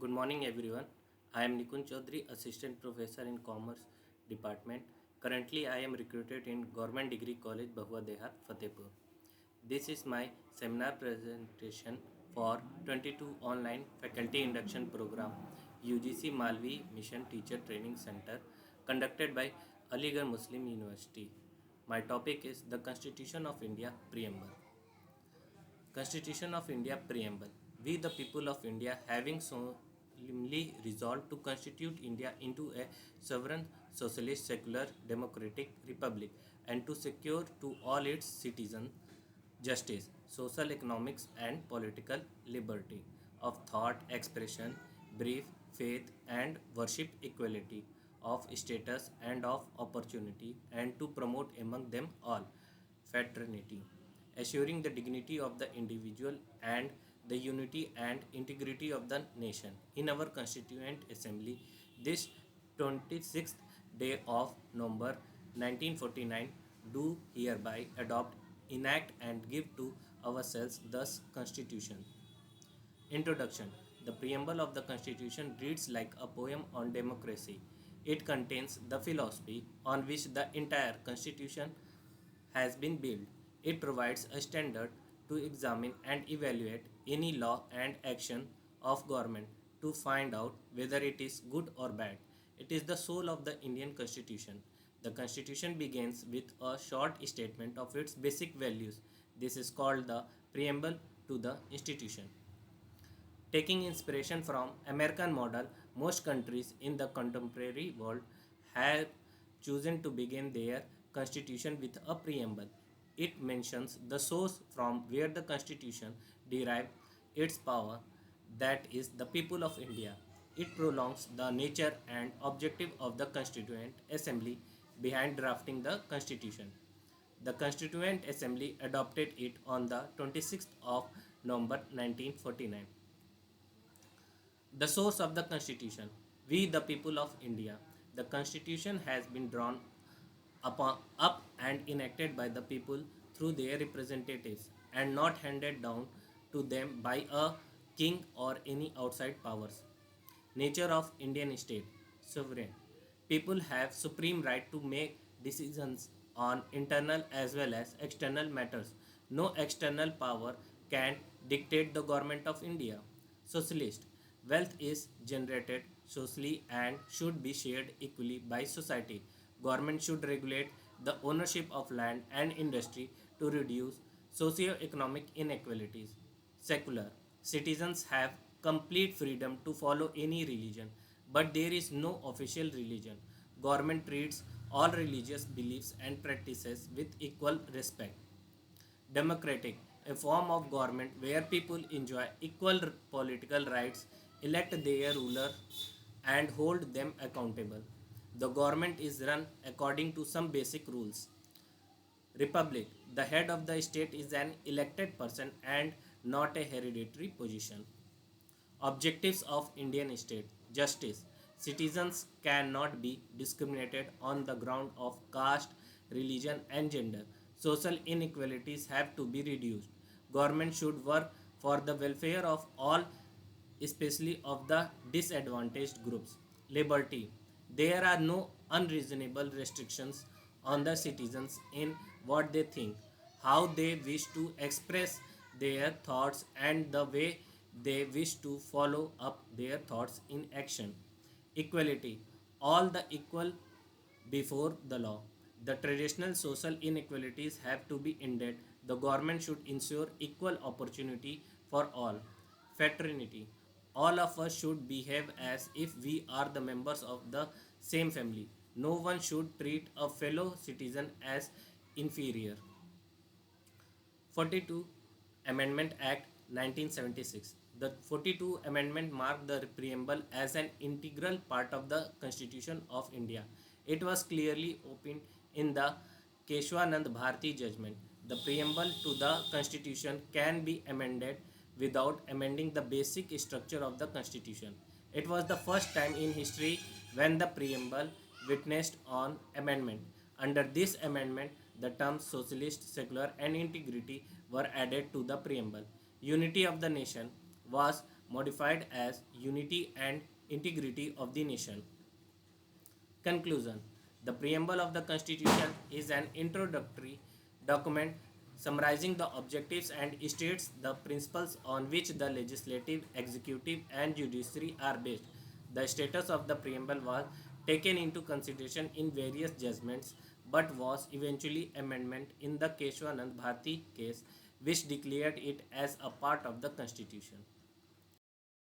Good morning, everyone. I am Nikun Chaudhary, Assistant Professor in Commerce Department. Currently, I am recruited in Government Degree College, Bahua Dehat, Fatehpur. This is my seminar presentation for 22 Online Faculty Induction Program, UGC Malvi Mission Teacher Training Center, conducted by Aligarh Muslim University. My topic is the Constitution of India Preamble. Constitution of India Preamble. We, the people of India, having solemnly resolved to constitute India into a sovereign, socialist, secular, democratic republic, and to secure to all its citizens justice, social, economics, and political liberty of thought, expression, belief, faith, and worship, equality of status and of opportunity, and to promote among them all fraternity, assuring the dignity of the individual and the unity and integrity of the nation. In our Constituent Assembly, this 26th day of November 1949, do hereby adopt, enact, and give to ourselves thus Constitution. Introduction. The preamble of the Constitution reads like a poem on democracy. It contains the philosophy on which the entire Constitution has been built. It provides a standard to examine and evaluate any law and action of government to find out whether it is good or bad. It is the soul of the Indian Constitution. The Constitution begins with a short statement of its basic values. This is called the preamble to the institution. Taking inspiration from American model, most countries in the contemporary world have chosen to begin their constitution with a preamble. It mentions the source from where the constitution derived its power, that is the people of India. It prolongs the nature and objective of the Constituent Assembly behind drafting the constitution. The Constituent Assembly adopted it on the 26th of November 1949. The source of the Constitution. We, the people of India. The Constitution has been drawn up and enacted by the people through their representatives and not handed down to them by a king or any outside powers. Nature of Indian state. Sovereign. People have supreme right to make decisions on internal as well as external matters. No external power can dictate the government of India. Socialist. Wealth is generated socially and should be shared equally by society. Government should regulate the ownership of land and industry to reduce socio-economic inequalities. Secular. Citizens have complete freedom to follow any religion, but there is no official religion. Government treats all religious beliefs and practices with equal respect. Democratic, a form of government where people enjoy equal political rights, elect their ruler, and hold them accountable. The government is run according to some basic rules. Republic, the head of the state is an elected person and not a hereditary position. Objectives of Indian state. Justice. Citizens cannot be discriminated on the ground of caste, religion and gender. Social inequalities have to be reduced. Government should work for the welfare of all, especially of the disadvantaged groups. Liberty. There are no unreasonable restrictions on the citizens in what they think, how they wish to express their thoughts, and the way they wish to follow up their thoughts in action. Equality. All the equal before the law. The traditional social inequalities have to be ended. The government should ensure equal opportunity for all. Fraternity. All of us should behave as if we are the members of the same family. No one should treat a fellow citizen as inferior. 42 Amendment Act 1976. The 42 Amendment marked the preamble as an integral part of the Constitution of India. It was clearly opened in the Keshwanand Bharati judgment. The preamble to the Constitution can be amended without amending the basic structure of the Constitution. It was the first time in history when the preamble witnessed an amendment. Under this amendment, the terms socialist, secular, and integrity were added to the preamble. Unity of the nation was modified as unity and integrity of the nation. Conclusion. The preamble of the Constitution is an introductory document summarizing the objectives and states the principles on which the legislative, executive, and judiciary are based. The status of the preamble was taken into consideration in various judgments but was eventually amendment in the Keshwanand Bharti case, which declared it as a part of the Constitution.